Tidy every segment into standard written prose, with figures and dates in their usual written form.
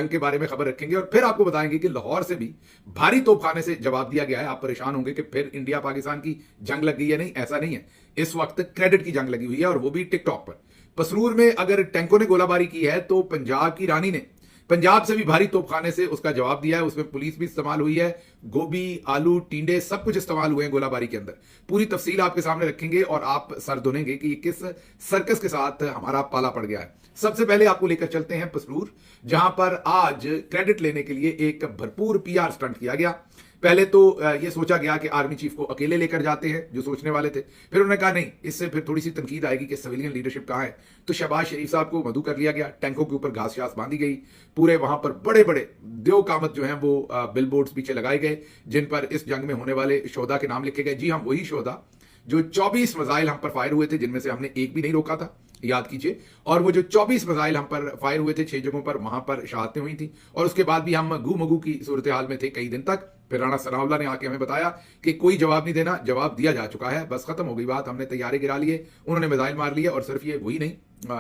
जंग के बारे में खबर रखेंगे और फिर आपको बताएंगे कि लाहौर से भी भारी तोपखाने से जवाब दिया गया है। आप परेशान होंगे कि फिर इंडिया पाकिस्तान की जंग लग गई है। नहीं, ऐसा नहीं है। इस वक्त क्रेडिट की जंग लगी हुई है और वो भी टिकटॉक पर। पसरूर में अगर टैंकों ने गोलाबारी की है तो पंजाब की रानी ने पंजाब से भी भारी तोपखाने से उसका जवाब दिया है। उसमें पुलिस भी इस्तेमाल हुई है, गोभी, आलू, टींडे सब कुछ इस्तेमाल हुए हैं गोलाबारी के अंदर। पूरी तफसील आपके सामने रखेंगे और आप सर धुनेंगे कि किस सर्कस के साथ हमारा पाला पड़ गया है। सबसे पहले आपको लेकर चलते हैं पसरूर, जहां पर आज क्रेडिट लेने के लिए एक भरपूर पीआर स्टंट किया गया। पहले तो ये सोचा गया कि आर्मी चीफ को अकेले लेकर जाते हैं, जो सोचने वाले थे। फिर उन्होंने कहा नहीं, इससे फिर थोड़ी सी तनकीद आएगी कि सिविलियन लीडरशिप कहां है। तो शहबाज शरीफ साहब को मधु कर लिया गया, टैंकों के ऊपर घास शास बांधी गई, पूरे वहां पर बड़े बड़े देव कामत जो हैं वो बिल बोर्ड्स पीछे लगाए गए, जिन पर इस जंग में होने वाले शोधा के नाम लिखे गए। जी हम वही शोधा जो 24 मिसाइल हम पर फायर हुए थे, जिनमें से हमने एक भी नहीं रोका था, याद कीजिए। और वो जो 24 मिसाइल हम पर फायर हुए थे 6 जगहों पर, वहां पर शहादतें हुई थी। और उसके बाद भी हम गू मगू की सूरत हाल में थे कई दिन तक। फिर राणा सनाउल्लाह ने आके हमें बताया कि कोई जवाब नहीं देना, जवाब दिया जा चुका है, बस खत्म हो गई बात। हमने तैयारे गिरा लिए, उन्होंने मिसाइल मार लिए। और सिर्फ ये वही नहीं,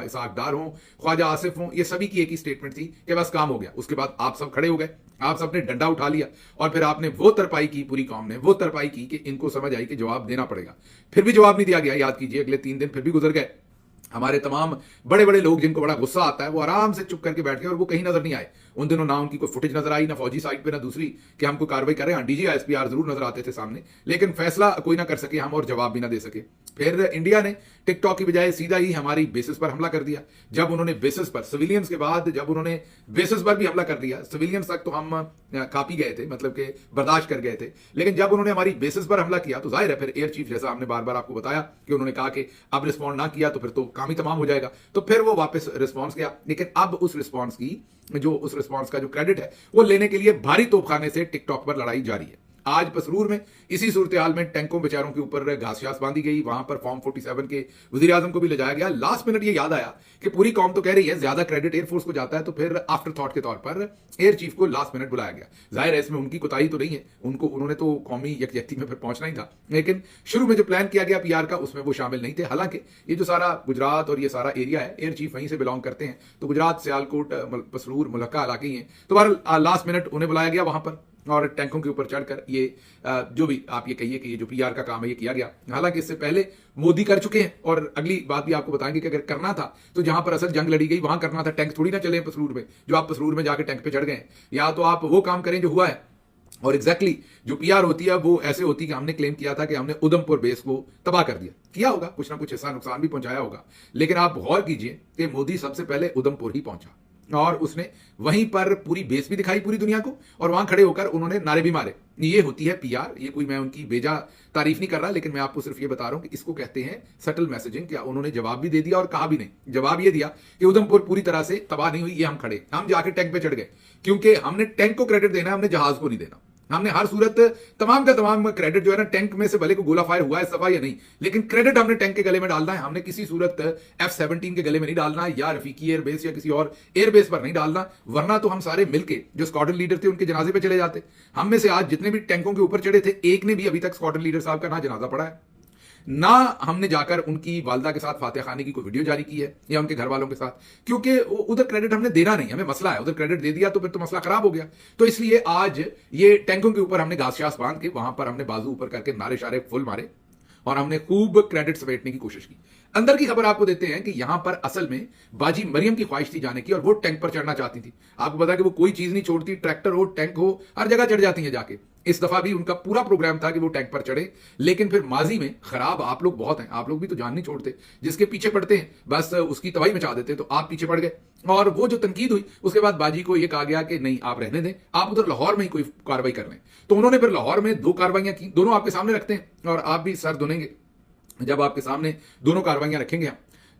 इसहाक डार हो, ख्वाजा आसिफ हो, ये सभी की एक ही स्टेटमेंट थी कि बस काम हो गया। उसके बाद आप सब खड़े हो गए, आप सबने डंडा उठा लिया और फिर आपने वो तरपाई की, पूरी कौम ने वो तरपाई की कि इनको समझ आई कि जवाब देना पड़ेगा। फिर भी जवाब नहीं दिया गया। याद कीजिए, अगले 3 दिन फिर भी गुजर गए। हमारे तमाम बड़े बड़े लोग जिनको बड़ा गुस्सा आता है वो आराम से चुप करके बैठ गए और वो कहीं नजर नहीं आए। उन दिनों ना उनकी कोई फुटेज नजर आई, ना फौजी साइड पे, ना दूसरी कि हम कोई कार्रवाई करें। हाँ, डीजी एसपीआर जरूर नजर आते थे सामने, लेकिन फैसला कोई ना कर सके हम और जवाब भी ना दे सके। फिर इंडिया ने टिकटॉक की बजाय सीधा ही हमारी बेसिस पर हमला कर दिया। जब उन्होंने बेसिस पर, सिविलियंस के बाद जब उन्होंने बेसिस पर भी हमला कर दिया, सिविलियंस तक तो हम कापी गए थे, मतलब कि बर्दाश्त कर गए थे। लेकिन जब उन्होंने हमारी बेसिस पर हमला किया तो जाहिर है फिर एयर चीफ, जैसा हमने बार बार आपको बताया कि उन्होंने कहा कि अब रिस्पॉन्ड ना किया तो फिर तो काम ही तमाम हो जाएगा। तो फिर वो वापस रिस्पॉन्स किया। लेकिन अब उस रिस्पॉन्स का जो क्रेडिट है वो लेने के लिए भारी तोपखाने से टिकटॉक पर लड़ाई जारी है। आज पसरूर में इसी सूरत हाल में टैंकों बेचारों के ऊपर घास शास बांधी गई। वहां पर फॉर्म 47 के वजीर आजम को भी ले जाया गया। लास्ट मिनट ये याद आया कि पूरी कौम तो कह रही है ज्यादा क्रेडिट एयरफोर्स को जाता है, तो फिर आफ्टर थॉट के तौर पर एयर चीफ को लास्ट मिनट बुलाया गया। जाहिर है इसमें उनकी कोताही तो नहीं है, उन्होंने तो कौमी यकजहती में फिर पहुंचना ही था। लेकिन शुरू में जो प्लान किया गया पीआर का, उसमें वो शामिल नहीं थे। हालांकि ये जो सारा गुजरात और ये सारा एरिया है, एयर चीफ वहीं से बिलोंग करते हैं, तो गुजरात, सियालकोट, पसरूर, मुलक्का इलाके ही हैं। तो बहरहाल लास्ट मिनट उन्हें बुलाया गया वहां पर और टैंकों के ऊपर चढ़कर ये जो भी आप ये कहिए कि ये जो पीआर का काम है ये किया गया। हालांकि इससे पहले मोदी कर चुके हैं और अगली बात भी आपको बताएंगे कि अगर करना था तो जहां पर असल जंग लड़ी गई वहां करना था। टैंक थोड़ी ना चले पसरूर में, जो आप पसरूर में जाकर टैंक पे चढ़ गए। या तो आप वो काम करें जो हुआ है। और एग्जैक्टली जो पीआर होती है वो ऐसे होती है कि हमने क्लेम किया था कि हमने उधमपुर बेस को तबाह कर दिया, किया होगा, कुछ ना कुछ ऐसा नुकसान भी पहुंचाया होगा। लेकिन आप गौर कीजिए कि मोदी सबसे पहले उधमपुर ही पहुंचा और उसने वहीं पर पूरी बेस भी दिखाई पूरी दुनिया को, और वहां खड़े होकर उन्होंने नारे भी मारे। ये होती है पीआर। ये कोई मैं उनकी बेजा तारीफ नहीं कर रहा, लेकिन मैं आपको सिर्फ ये बता रहा हूं कि इसको कहते हैं सटल मैसेजिंग। क्या उन्होंने जवाब भी दे दिया और कहा भी नहीं। जवाब ये दिया कि उधमपुर पूरी तरह से तबाह नहीं हुई, ये हम खड़े, हम जाके टैंक पे चढ़ गए, क्योंकि हमने टैंक को क्रेडिट देना है, हमने जहाज को नहीं देना। हमने हर सूरत तमाम का तमाम क्रेडिट जो है ना, टैंक में से भले को गोला फायर हुआ है इस दफा या नहीं, लेकिन क्रेडिट हमने टैंक के गले में डालना है। हमने किसी सूरत F-17 के गले में नहीं डालना है, या रफीकी एयरबेस या किसी और एयरबेस पर नहीं डालना। वरना तो हम सारे मिलके जो स्क्वाड्रन लीडर थे उनके जनाजे पे चले जाते। हम में से आज जितने भी टैंकों के ऊपर चढ़े थे, एक ने भी अभी तक स्क्वाड्रन लीडर साहब का ना जनाजा पड़ा है, ना हमने जाकर उनकी वालदा के साथ फातिहा खाने की कोई वीडियो जारी की है या उनके घर वालों के साथ, क्योंकि उधर क्रेडिट हमने देना नहीं। हमें मसला है, उधर क्रेडिट दे दिया तो फिर तो मसला खराब हो गया। तो इसलिए आज ये टैंकों के ऊपर हमने घास शास बांध के वहां पर हमने बाजू ऊपर करके नारे शारे फुल मारे और हमने खूब क्रेडिट समेटने की कोशिश की। अंदर की खबर आपको देते हैं कि यहां पर असल में बाजी मरियम की ख्वाहिश थी जाने की और वो टैंक पर चढ़ना चाहती थी। आपको पता है कि वो कोई चीज नहीं छोड़ती, ट्रैक्टर हो, टैंक हो, हर जगह चढ़ जाती है जाके। इस दफा भी उनका पूरा प्रोग्राम था कि वो टैंक पर चढ़े, लेकिन फिर माजी में खराब आप लोग बहुत हैं। आप लोग भी तो जान नहीं छोड़ते, जिसके पीछे पड़ते हैं बस उसकी तबाही मचा देते। तो आप पीछे पड़ गए और वो जो तनकीद हुई उसके बाद बाजी को ये कहा गया कि नहीं आप रहने दें, आप उधर लाहौर में ही कोई कार्रवाई कर लें। तो उन्होंने फिर लाहौर में 2 कार्रवाइयां की, दोनों आपके सामने रखते हैं और आप भी सर धुनेंगे जब आपके सामने दोनों कार्रवाइयां रखेंगे हम।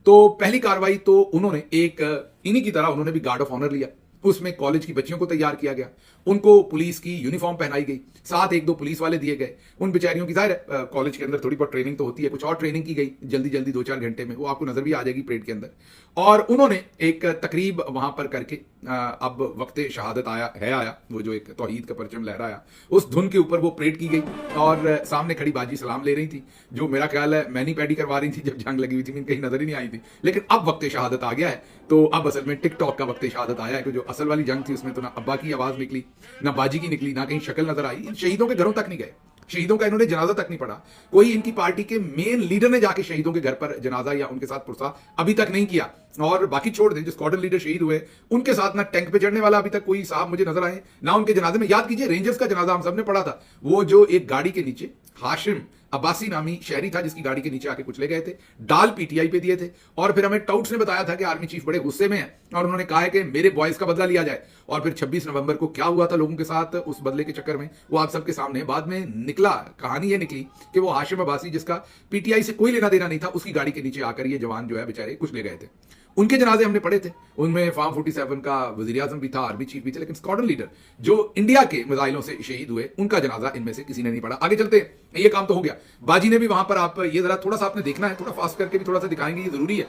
तो पहली कार्रवाई तो उन्होंने एक इन्हीं की तरह उन्होंने भी गार्ड ऑफ ऑनर लिया। उसमें कॉलेज की बच्चियों को तैयार किया गया, उनको पुलिस की यूनिफॉर्म पहनाई गई, साथ 1-2 पुलिस वाले दिए गए। उन बेचारियों की जाहिर है कॉलेज के अंदर थोड़ी बहुत ट्रेनिंग तो होती है, कुछ और ट्रेनिंग की गई जल्दी जल्दी 2-4 घंटे में, वो आपको नजर भी आ जाएगी परेड के अंदर। और उन्होंने एक तकरीब वहां पर करके अब वक्त शहादत आया, वो जो एक तौहीद का परचम लहराया, उस धुन के ऊपर वो परेड की गई और सामने खड़ी बाजी सलाम ले रही थी, जो मेरा ख्याल है मैनी पैडी करवा रही थी जब जंग लगी हुई थी, मैंने कहीं नजर ही नहीं आई थी। लेकिन अब वक्त शहादत आ गया है, तो अब असल में टिकटॉक का वक्त शहादत आया है कि जो असल वाली जंग थी उसमें तो ना अब्बा की आवाज निकली, ना बाजी की निकली, ना कहीं शक्ल नजर आई, इन शहीदों के घरों तक नहीं गए, शहीदों का इन्होंने जनाजा तक नहीं पढ़ा, कोई इनकी पार्टी के मेन लीडर ने जाके शहीदों के घर पर जनाजा या उनके साथ पुरसा अभी तक नहीं किया। और बाकी छोड़ दें, जो स्क्वाड्रन लीडर शहीद हुए उनके साथ ना टैंक पे चढ़ने वाला अभी तक कोई साहब मुझे नजर आए, ना उनके जनाजे में। याद कीजिए रेंजर्स का जनाजा हम सबने पढ़ा था, वो जो एक गाड़ी के नीचे हाशिम अब्बासी नामी शहरी था जिसकी गाड़ी के नीचे आके कुचले गए थे, डाल पीटीआई पे दिए थे, और फिर हमें टाउट्स ने बताया था कि आर्मी चीफ बड़े गुस्से में है और उन्होंने कहा है कि मेरे बॉयज का बदला लिया जाए। और फिर 26 नवंबर को क्या हुआ था लोगों के साथ उस बदले के चक्कर में, वो आप सबके सामने बाद में निकला, कहानी ये निकली कि वो हाशिम अब्बासी जिसका पीटीआई से कोई लेना देना नहीं था, उसकी गाड़ी के नीचे आकर ये जवान जो है बेचारे कुचले गए थे। उनके जनाजे हमने पढ़े थे, उनमें फार्म 47 का वजीर आजम भी था, आर्मी चीफ भी थे, लेकिन स्क्वाड्रन लीडर जो इंडिया के मिसाइलों से शहीद हुए उनका जनाजा इनमें से किसी ने नहीं पढ़ा। आगे चलते हैं, ये काम तो हो गया, बाजी ने भी वहां पर, आप ये जरा थोड़ा सा आपने देखना है, थोड़ा फास्ट करके भी थोड़ा सा दिखाएंगे, ये जरूरी है,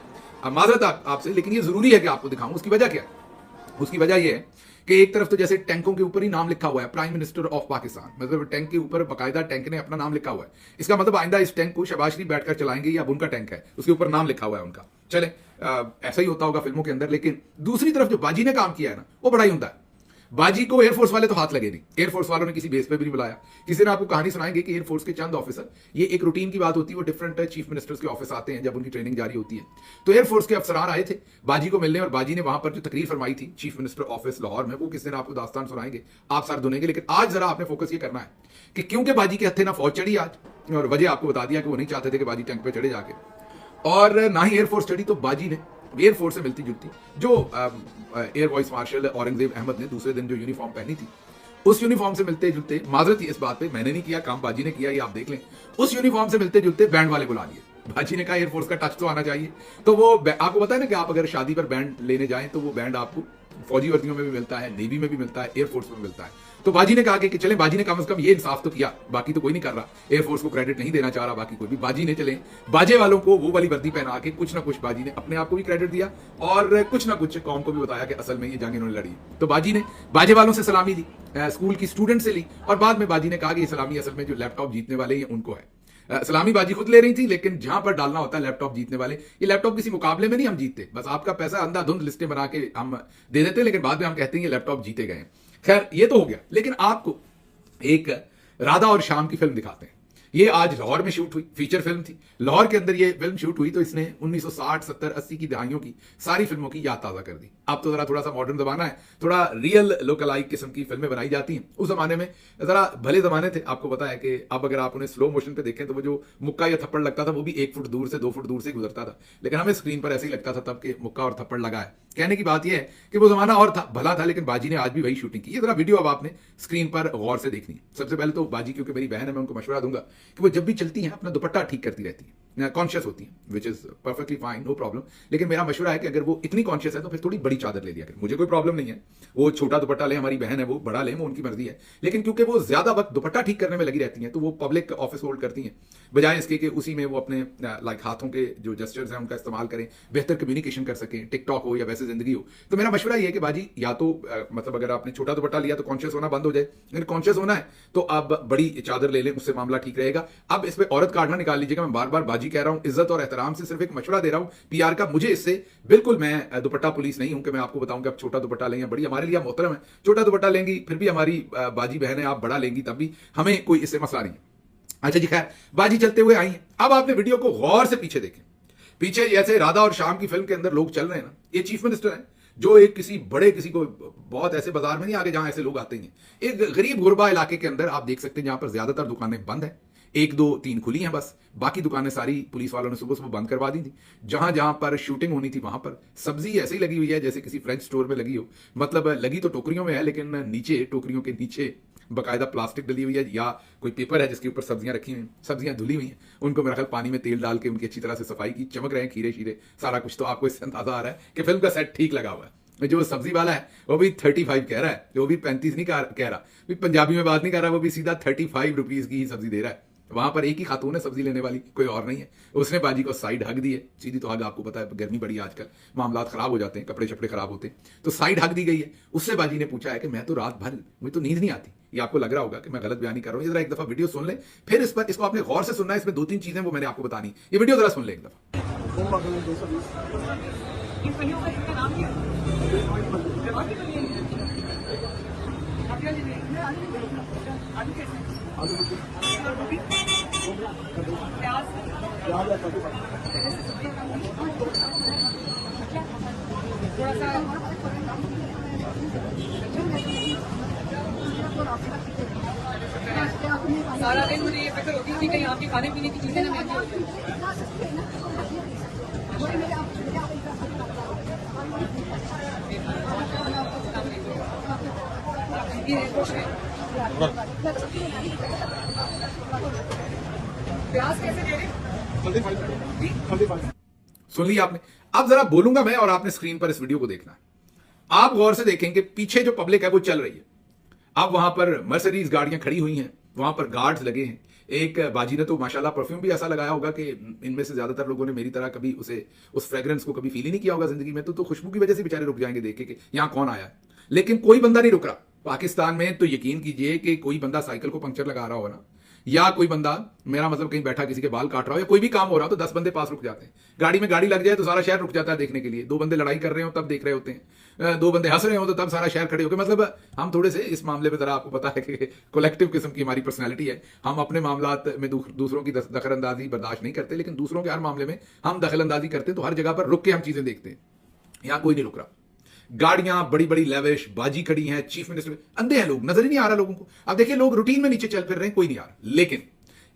माजरत आपसे, लेकिन ये जरूरी है कि आपको दिखाऊं। उसकी वजह क्या है? उसकी वजह यह है कि एक तरफ तो जैसे टैंकों के ऊपर ही नाम लिखा हुआ है, प्राइम मिनिस्टर ऑफ पाकिस्तान, मतलब टैंक के ऊपर बाकायदा टैंक ने अपना नाम लिखा हुआ है। इसका मतलब आइंदा इस टैंक को शहबाज शरीफ बैठकर चलाएंगे या अब उनका टैंक है, उसके ऊपर नाम लिखा हुआ है उनका। चले, ऐसा ही होता होगा फिल्मों के अंदर। लेकिन दूसरी तरफ जो बाजी ने काम किया है ना, वो बड़ा ही उमदा है। बाजी को एयरफोर्स वाले तो हाथ लगे नहीं, एयरफोर्स वालों ने किसी बेस पे भी नहीं बुलाया। किसी ने आपको कहानी सुनाएंगे कि एयरफोर्स के चंद ऑफिसर, ये एक रूटीन की बात होती है, वो डिफरेंट चीफ मिनिस्टर्स के ऑफिस आते हैं जब उनकी ट्रेनिंग जारी होती है, तो एयरफोर्स के अफसरान आए थे बाजी को मिलने, और बाजी ने वहां पर जो तकरीर फरमाई थी चीफ मिनिस्टर ऑफिस लाहौर में, वो किसी दिन आपको दास्तान सुनाएंगे, आप सर धुनेंगे। लेकिन आज जरा आपने फोकस ये करना है कि क्योंकि बाजी के हत्थे ना फौज चढ़ी आज, और वजह आपको बता दिया कि वो नहीं चाहते थे कि बाजी टैंक पे चढ़े जाके, और ना ही एयरफोर्स चढ़ी, तो बाजी ने एयरफोर्स से मिलती जुलती जो air vice marshal Aurangzeb Ahmed ने दूसरे दिन जो यूनिफॉर्म पहनी थी, उस यूनिफॉर्म से मिलते जुलते, माजरत इस बात पे मैंने नहीं किया काम, बाजी ने किया, ये आप देख लें, उस यूनिफॉर्म से मिलते जुलते बैंड वाले बुला लिए। बाजी ने कहा एयरफोर्स का टच तो आना चाहिए, तो वो आपको पता है ना कि आप अगर शादी पर बैंड लेने जाएं तो वो बैंड आपको फौजी वर्दियों में भी मिलता है, नेवी में भी मिलता है, एयरफोर्स में मिलता है। तो बाजी ने कहा कि चलें, बाजी ने कम से कम ये इंसाफ तो किया, बाकी तो कोई नहीं कर रहा, एयरफोर्स को क्रेडिट नहीं देना चाह रहा बाकी कोई भी, बाजी ने चलें बाजे वालों को वो वाली वर्दी पहना के कुछ ना कुछ बाजी ने अपने आप को भी क्रेडिट दिया और कुछ ना कुछ कौम को भी बताया कि असल में ये जंग इन्होंने लड़ी। तो बाजी ने बाजे वालों से सलामी ली, स्कूल की स्टूडेंट से ली, और बाद में बाजी ने कहा कि ये सलामी असल में जो लैपटॉप जीतने वाले हैं उनको है। सलामी बाजी खुद ले रही थी, लेकिन जहां पर डालना होता है लैपटॉप जीतने वाले, ये लैपटॉप किसी मुकाबले में नहीं हम जीतते, बस आपका पैसा अंधाधुंध लिस्टें बना के हम दे देते, लेकिन बाद में हम कहते हैं ये लैपटॉप जीते गए। खैर ये तो हो गया, लेकिन आपको एक राधा और शाम की फिल्म दिखाते हैं। ये आज लाहौर में शूट हुई, फीचर फिल्म थी, लाहौर के अंदर ये फिल्म शूट हुई, तो इसने 1960, 70, 80 की दहाइयों की सारी फिल्मों की याद ताजा कर दी। अब तो जरा थोड़ा सा मॉडर्न जमाना है, थोड़ा रियल लोकलाइक किस्म की फिल्में बनाई जाती हैं। उस जमाने में जरा भले जमाने थे, आपको पता है कि अब अगर आप उन्हें स्लो मोशन पे देखें तो वो जो मुक्का या थप्पड़ लगता था वो भी 1 फुट दूर से 2 फुट दूर से गुजरता था, लेकिन हमें स्क्रीन पर ऐसे ही लगता था तब कि मुक्का और थप्पड़ लगा है। कहने की बात यह है कि वो जमाना और था, भला था, लेकिन बाजी ने आज भी वही शूटिंग की। ये जरा वीडियो अब आपने स्क्रीन पर गौर से देखनी है। सबसे पहले तो बाजी, क्योंकि मेरी बहन है, मैं उनको मशवरा दूंगा कि वो जब भी चलती हैं अपना दुपट्टा ठीक करती रहती है, कॉन्शियस होती है, which is perfectly fine, no problem. लेकिन मेरा मशवरा है कि अगर वो इतनी कॉन्शियस है तो फिर थोड़ी बड़ी चादर ले लिया करें। मुझे कोई प्रॉब्लम नहीं है, वो छोटा दुपट्टा ले, हमारी बहन है, वो बड़ा ले, वो उनकी मर्जी है, लेकिन क्योंकि वो ज्यादा वक्त दुपट्टा ठीक करने में लगी रहती हैं तो वो पब्लिक ऑफिस होल्ड करती हैं, बजाय इसके कि उसी में वो अपने लाइक हाथों के जो जेस्चर्स हैं उनका इस्तेमाल करें, बेहतर कम्युनिकेशन कर सकें, टिकटॉक हो या वैसे जिंदगी हो। तो मेरा मशवरा ये है कि बाजी या तो मतलब अगर आपने छोटा दुपट्टा लिया तो कॉन्शियस होना बंद हो जाए, अगर कॉन्शियस होना है तो अब बड़ी चादर ले लें, उससे मामला ठीक रहेगा। अब इस पे औरत कार्ड ना निकाल लीजिएगा, मैं बार बार बाजी कह रहा हूं, इज्जत और एहतराम से सिर्फ एक मशवरा दे रहा हूं पीआर का। मुझे इससे बिल्कुल, मैं दुपट्टा पुलिस नहीं हूं कि मैं आपको बताऊं कि आप छोटा दुपट्टा लेंगे, बड़ी हमारे लिए मोहतरम है, छोटा दुपट्टा लेंगी फिर भी हमारी बाजी बहन है, आप बड़ा लेंगी तब भी हमें कोई इससे मसला नहीं। अच्छा जी, खैर बाजी चलते हुए आई है। अब आपने वीडियो को गौर से पीछे देखें, पीछे जैसे राधा और शाम की फिल्म के अंदर लोग चल रहे हैं ना, ये चीफ मिनिस्टर हैं जो एक किसी बड़े, किसी को बहुत ऐसे बाजार में नहीं आगे जहां ऐसे लोग आते हैं, एक गरीब गुरबा इलाके के अंदर आप देख सकते हैं जहां पर ज्यादातर दुकानें बंद है, 1, 2, 3 खुली हैं बस, बाकी दुकानें सारी पुलिस वालों ने सुबह सुबह बंद करवा दी थी। जहां जहां पर शूटिंग होनी थी वहां पर सब्जी ऐसे ही लगी हुई है जैसे किसी फ्रेंच स्टोर में लगी हो, मतलब लगी तो टोकरियों में है लेकिन नीचे, टोकरियों के नीचे बाकायदा प्लास्टिक डली हुई है या कोई पेपर है जिसके ऊपर सब्जियां रखी हुई हैं, सब्जियां धुली हुई हैं, उनको मेरा ख्याल पानी में तेल डाल के उनकी अच्छी तरह से सफाई की, चमक रहे हैं खीरे शीरे सारा कुछ। तो आपको इससे अंदाजा आ रहा है कि फिल्म का सेट ठीक लगा हुआ है। जो सब्जी वाला है वो भी 35 कह रहा है, वो भी 35 नहीं कह रहा, भी पंजाबी में बात नहीं कर रहा, वो भी सीधा 35 रुपीज की ही सब्जी दे रहा है। वहां पर एक ही खातून है सब्जी लेने वाली, कोई और नहीं है। उसने बाजी को साइड हक दी है, सीधी तो हक, आपको पता है गर्मी बड़ी आजकल, मामला खराब हो जाते हैं, कपड़े शपड़े खराब होते हैं, तो साइड हक दी गई है। उससे बाजी ने पूछा है कि मैं तो रात भर, मुझे तो नींद नहीं आती। ये आपको लग रहा होगा कि मैं गलत बयानी कर रहा हूँ, जरा एक दफा वीडियो सुन ले, फिर इस पर इसको आपने गौर से सुनना है। इसमें 2-3 चीजें वो मैंने आपको बतानी, ये वीडियो जरा सुन ले एक दफा। सारा दिन मुझे ये फिक्र होती थी कि आपके खाने पीने की चीजें ना महंगी हो प्याज कैसे दे रहे? सुन लिया आपने। अब जरा बोलूंगा मैं और आपने स्क्रीन पर इस वीडियो को देखना है। आप गौर से देखेंगे पीछे जो पब्लिक है वो चल रही है। अब वहां पर मर्सिडीज गाड़ियां खड़ी हुई हैं, वहां पर गार्ड्स लगे हैं। एक बाजी ने तो माशाल्लाह परफ्यूम भी ऐसा लगाया होगा कि इनमें से ज्यादातर लोगों ने मेरी तरह कभी उस फ्रेग्रेंस को कभी फील ही नहीं किया होगा जिंदगी में। तो खुशबू की वजह से बेचारे रुक जाएंगे देख के कि यहां कौन आया है। लेकिन कोई बंदा नहीं रुक रहा पाकिस्तान में। तो यकीन कीजिए कि कोई बंदा साइकिल को पंक्चर लगा रहा होगा ना, या कोई बंदा, मेरा मतलब कहीं बैठा किसी के बाल काट रहा हो या कोई भी काम हो रहा हो, तो 10 बंदे पास रुक जाते हैं। गाड़ी में गाड़ी लग जाए तो सारा शहर रुक जाता है देखने के लिए। 2 बंदे लड़ाई कर रहे हो तब देख रहे होते हैं, 2 बंदे हंस रहे हो तो तब सारा शहर खड़े हो गए। मतलब हम थोड़े से इस मामले में, जरा आपको पता है कि कलेक्टिव किस्म की हमारी पर्सनैलिटी है। हम अपने मामलात में दूसरों की दखलंदाजी बर्दाश्त नहीं करते, लेकिन दूसरों के हर मामले में हम दखलंदाजी करते हैं। तो हर जगह पर रुक के हम चीजें देखते हैं। यहां कोई नहीं रुक रहा। गाड़ियां बड़ी बड़ी लेविश बाजी खड़ी हैं, चीफ मिनिस्टर, अंधे हैं लोग, नजर ही नहीं आ रहा लोगों को। अब देखिए लोग रूटीन में नीचे चल फिर रहे हैं, कोई नहीं आ रहा। लेकिन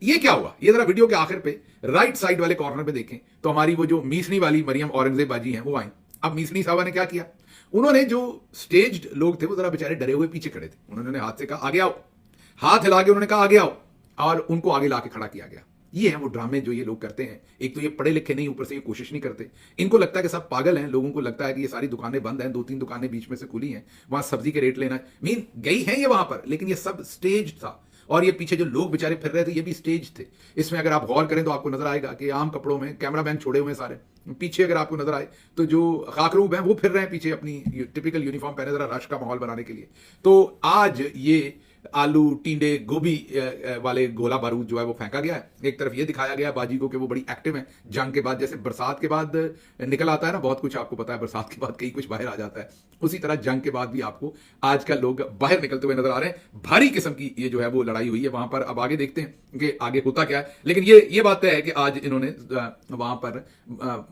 ये क्या हुआ, ये जरा वीडियो के आखिर पे राइट साइड वाले कॉर्नर पे देखें तो हमारी वो जो मीसनी वाली मरियम औरंगजेब बाजी हैं वो आई। अब मीसनी साहबा ने क्या किया, उन्होंने जो स्टेज्ड लोग थे वो जरा बेचारे डरे हुए पीछे खड़े थे। उन्होंने हाथ से कहा आगे आओ, हाथ हिला के उन्होंने कहा आगे आओ, और उनको आगे लाके खड़ा किया गया। ये है वो ड्रामे जो ये लोग करते हैं। एक तो ये पढ़े लिखे नहीं, ऊपर से ये कोशिश नहीं करते। इनको लगता है कि सब पागल हैं। लोगों को लगता है कि ये सारी दुकानें बंद हैं, 2-3 दुकानें बीच में से खुली हैं, वहां सब्जी के रेट लेना है। मीन गई है ये वहां पर, लेकिन ये सब स्टेज था। और ये पीछे जो लोग बेचारे फिर रहे थे ये भी स्टेज थे। इसमें अगर आप गौर करें तो आपको नजर आएगा कि आम कपड़ों में कैमरामैन छोड़े हुए हैं सारे। पीछे अगर आपको नजर आए तो जो खाकरूब हैं वो फिर रहे हैं पीछे अपनी टिपिकल यूनिफॉर्म पहने, जरा रश का माहौल बनाने के लिए। तो आज ये आलू टींडे गोभी वाले गोला बारूद जो है वो फेंका गया है। एक तरफ ये दिखाया गया बाजी को कि वो बड़ी एक्टिव है जंग के बाद। जैसे बरसात के बाद निकल आता है ना बहुत कुछ, आपको पता है बरसात के बाद कई कुछ बाहर आ जाता है, उसी तरह जंग के बाद भी आपको आजकल लोग बाहर निकलते हुए नजर आ रहे हैं। भारी किस्म की ये जो है वो लड़ाई हुई है वहां पर। अब आगे देखते हैं कि आगे होता क्या है। लेकिन ये बात तय है कि आज इन्होंने वहां पर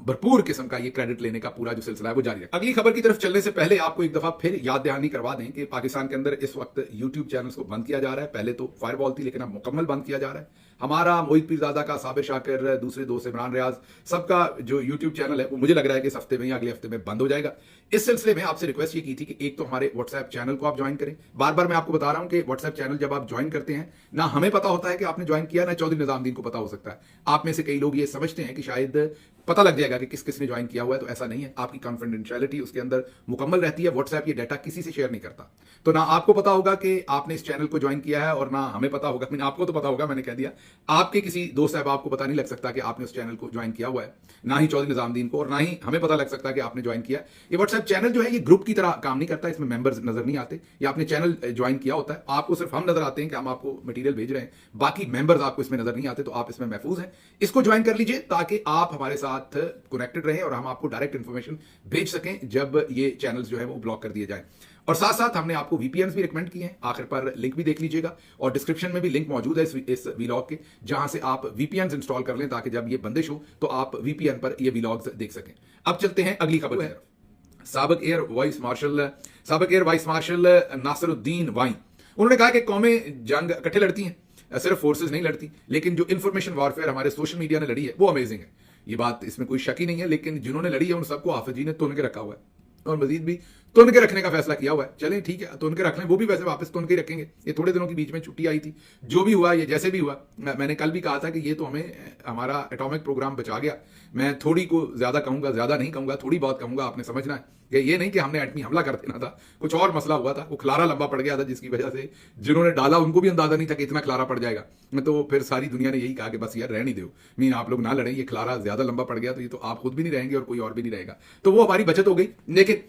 भरपूर किस्म का ये क्रेडिट लेने का पूरा जो सिलसिला है वो जारी है। अगली खबर की तरफ चलने से पहले आपको एक दफा फिर याद दहानी करवा दें कि पाकिस्तान के अंदर इस वक्त यूट्यूब चैनल्स को बंद किया जा रहा है। पहले तो फायरवॉल थी, लेकिन अब मुकम्मल बंद किया जा रहा है। हमारा मोहित पीरजादा का, साबिर शाकिर, दूसरे दोस्त इमरान रियाज, सबका जो यूट्यूब चैनल है वो मुझे लग रहा है कि इस हफ्ते में या अगले हफ्ते में बंद हो जाएगा। इस सिलसिले में आपसे रिक्वेस्ट ये की थी कि एक तो हमारे व्हाट्सएप चैनल को आप ज्वाइन करें। बार बार मैं आपको बता रहा हूं कि व्हाट्सएप चैनल जब आप ज्वाइन करते हैं, ना हमें पता होता है कि आपने ज्वाइन किया, ना चौधरी निजामुद्दीन को पता हो सकता है। आप में से कई लोग ये समझते हैं कि शायद पता लग जाएगा कि किस किस ने ज्वाइन किया हुआ है, तो ऐसा नहीं है। आपकी कॉन्फिडेंशियलिटी उसके अंदर मुकम्मल रहती है। व्हाट्सएप ये डाटा किसी से शेयर नहीं करता। तो ना आपको पता होगा कि आपने इस चैनल को ज्वाइन किया है, और ना हमें पता होगा। मैंने आपको तो पता होगा, मैंने कह दिया, आपके किसी दोस्त साहब आपको पता नहीं लग सकता कि आपने उस चैनल को ज्वाइन किया हुआ है, ना ही चौधरी निजामुद्दीन को, और ना ही हमें पता लग सकता कि आपने ज्वाइन किया। ये व्हाट्सएप चैनल जो है ये ग्रुप की तरह काम नहीं करता। इसमें मेंबर्स नजर नहीं आते, या आपने चैनल ज्वाइन किया होता है, आपको सिर्फ हम नजर आते हैं कि हम आपको मटेरियल भेज रहे हैं, बाकी मेंबर्स आपको इसमें नजर नहीं आते। तो आप इसमें महफूज हैं। इसको ज्वाइन कर लीजिए ताकि आप हमारे साथ कनेक्टेड रहें और हम आपको डायरेक्ट इंफॉर्मेशन भेज सकें जब ये चैनल्स जो है वो ब्लॉक कर दिए जाए। और साथ साथ हमने आपको वीपीएन्स भी रिकमेंड किए हैं, आखिर पर लिंक भी देख लीजिएगा, और डिस्क्रिप्शन में भी लिंक मौजूद है इस वीलॉग के, जहां से आप वीपीएन्स इंस्टॉल कर लें ताकि जब ये बंदिश हो तो आप वीपीएन पर ये वीलॉग्स देख सकें। अब चलते हैं अगली खबर की तरफ। साबिक एयर वाइस मार्शल नासिरुद्दीन वाई, उन्होंने कहा कि कौमें जंग इकट्ठे लड़ती हैं, सिर्फ फोर्सेस नहीं लड़ती, लेकिन जो इंफॉर्मेशन वॉरफेयर हमारे सोशल मीडिया ने लड़ी है वो अमेजिंग है। ये बात, इसमें कोई शक ही नहीं है। लेकिन जिन्होंने लड़ी है उन सबको हाफिज जी ने तुन के रखा हुआ है, और मजीद भी तुन के रखने का फैसला किया हुआ है। चलें ठीक है, तुन के रख लें, वो भी वैसे वापस तुन के ही रखेंगे। ये थोड़े दिनों के बीच में छुट्टी आई थी, जो भी हुआ, ये जैसे भी हुआ, मैंने कल भी कहा था कि ये तो हमें हमारा एटॉमिक प्रोग्राम बचा गया। मैं थोड़ी को ज्यादा कहूंगा, ज्यादा नहीं कहूंगा, थोड़ी बहुत कहूंगा। आपने समझना है कि ये नहीं कि हमने एटमी हमला कर देना था, कुछ और मसला हुआ था, वो खलारा लंबा पड़ गया था जिसकी वजह से जिन्होंने डाला उनको भी अंदाजा नहीं था कि इतना खलारा पड़ जाएगा। तो फिर सारी दुनिया ने यही कहा कि बस यार रहने दो, मीन आप लोग ना लड़ें, ये खलारा ज्यादा लंबा पड़ गया तो ये तो आप खुद भी नहीं रहेंगे और कोई और भी नहीं रहेगा। तो वो हमारी बचत हो गई। लेकिन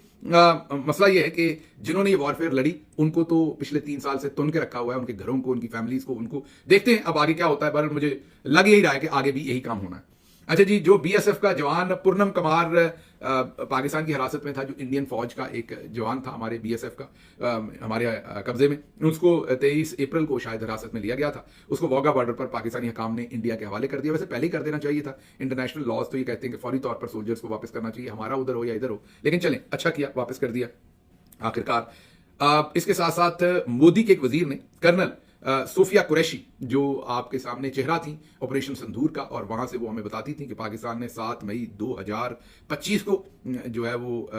मसला ये है कि जिन्होंने ये वॉरफेयर लड़ी उनको तो पिछले 3 साल से तुन के रखा हुआ है, उनके घरों को, उनकी फैमिलीज को। उनको देखते हैं अब आगे क्या होता है, पर मुझे लग यही रहा है कि आगे भी यही काम होना है। अच्छा जी, जो बीएसएफ का जवान पूर्णम कमार पाकिस्तान की हिरासत में था, जो इंडियन फौज का एक जवान था हमारे बीएसएफ का हमारे कब्जे में, उसको 23 अप्रैल को शायद हिरासत में लिया गया था। उसको वोगा बॉर्डर पर पाकिस्तानी हकाम ने इंडिया के हवाले कर दिया। वैसे पहले ही कर देना चाहिए था, इंटरनेशनल लॉज तो ये कहते हैं कि फौरी तौर पर सोल्जर्स को वापस करना चाहिए, हमारा उधर हो या इधर हो। लेकिन चलें, अच्छा किया, वापस कर दिया आखिरकार। इसके साथ साथ मोदी के एक वजीर ने कर्नल सोफिया कुरैशी, जो आपके सामने चेहरा थी ऑपरेशन संदूर का, और वहां से वो हमें बताती थी कि पाकिस्तान ने 7 मई 2025 को जो है वो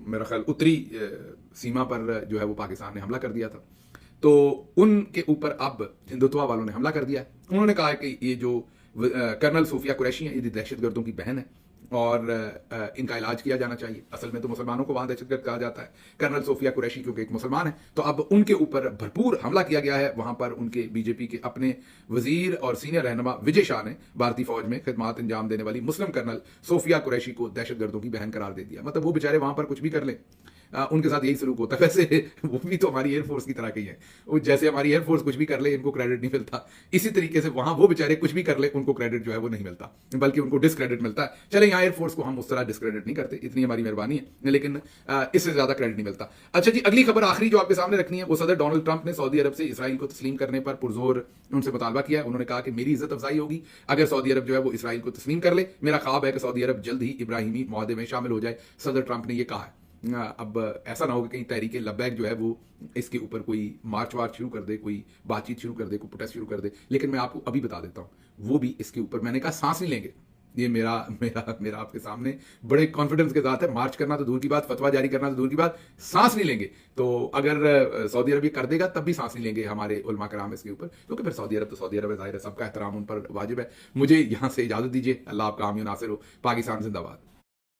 मेरा ख्याल उत्तरी सीमा पर जो है वो पाकिस्तान ने हमला कर दिया था। तो उनके ऊपर अब हिंदुत्व वालों ने हमला कर दिया है। उन्होंने कहा है कि ये जो कर्नल सोफिया कुरैशी हैं, ये दहशतगर्दों की बहन है और इनका इलाज किया जाना चाहिए। असल में तो मुसलमानों को वहां दहशतगर्द कहा जाता है। कर्नल सोफिया कुरैशी क्योंकि एक मुसलमान है, तो अब उनके ऊपर भरपूर हमला किया गया है। वहां पर उनके बीजेपी के अपने वजीर और सीनियर रहनुमा विजय शाह ने भारतीय फौज में खिदमत अंजाम देने वाली मुस्लिम कर्नल सोफिया कुरैशी को दहशतगर्दों की बहन करार दे दिया। मतलब वो बेचारे वहां पर कुछ भी कर लें, उनके साथ यही सलूक होता है। वैसे वो भी तो हमारी एयरफोर्स की तरह की है, वो जैसे हमारी एयरफोर्स कुछ भी कर ले इनको क्रेडिट नहीं मिलता, इसी तरीके से वहां वो बेचारे कुछ भी कर ले उनको क्रेडिट जो है वो नहीं मिलता, बल्कि उनको डिस्क्रेडिट मिलता है। चले यहाँ एयरफोर्स को हम उस तरह डिस्क्रेडिट नहीं करते, इतनी हमारी मेहरबानी है, लेकिन इससे ज्यादा क्रेडिट नहीं मिलता। अच्छा जी, अगली खबर आखिरी जो आपके सामने रखनी है, वो सदर डोनाल्ड ट्रंप ने सऊदी अरब से इसराइल को तस्लीम करने पर पुरजोर उनसे मुतालबा किया है। उन्होंने कहा कि मेरी इज्जत अफजाई होगी अगर सऊदी अरब जो है वो इसराइल को तस्लीम कर ले। मेरा ख्वाब है कि सऊदी अरब जल्द ही इब्राहिमी मुआहदे में शामिल हो जाए, सदर ट्रंप ने यह कहा है। अब ऐसा ना हो कि कहीं तहरीके लब्बैक जो है वो इसके ऊपर कोई मार्च वार्च शुरू कर दे, कोई बातचीत शुरू कर दे, कोई प्रोटेस्ट शुरू कर दे। लेकिन मैं आपको अभी बता देता हूं, वो भी इसके ऊपर, मैंने कहा सांस नहीं लेंगे। ये मेरा मेरा मेरा आपके सामने बड़े कॉन्फिडेंस के साथ है। मार्च करना तो दूर की बात, फतवा जारी करना तो दूर की बात, सांस नहीं लेंगे। तो अगर सऊदी अरब ये कर देगा तब भी सांस नहीं लेंगे हमारे उलमा कराम इसके ऊपर, क्योंकि फिर सऊदी अरब तो सऊदी अरब है, जाहिर है सबका एहतराम उन पर वाजिब है। मुझे यहां से इजाजत दीजिए। अल्लाह आपका हामी नासिर हो। पाकिस्तान जिंदाबाद।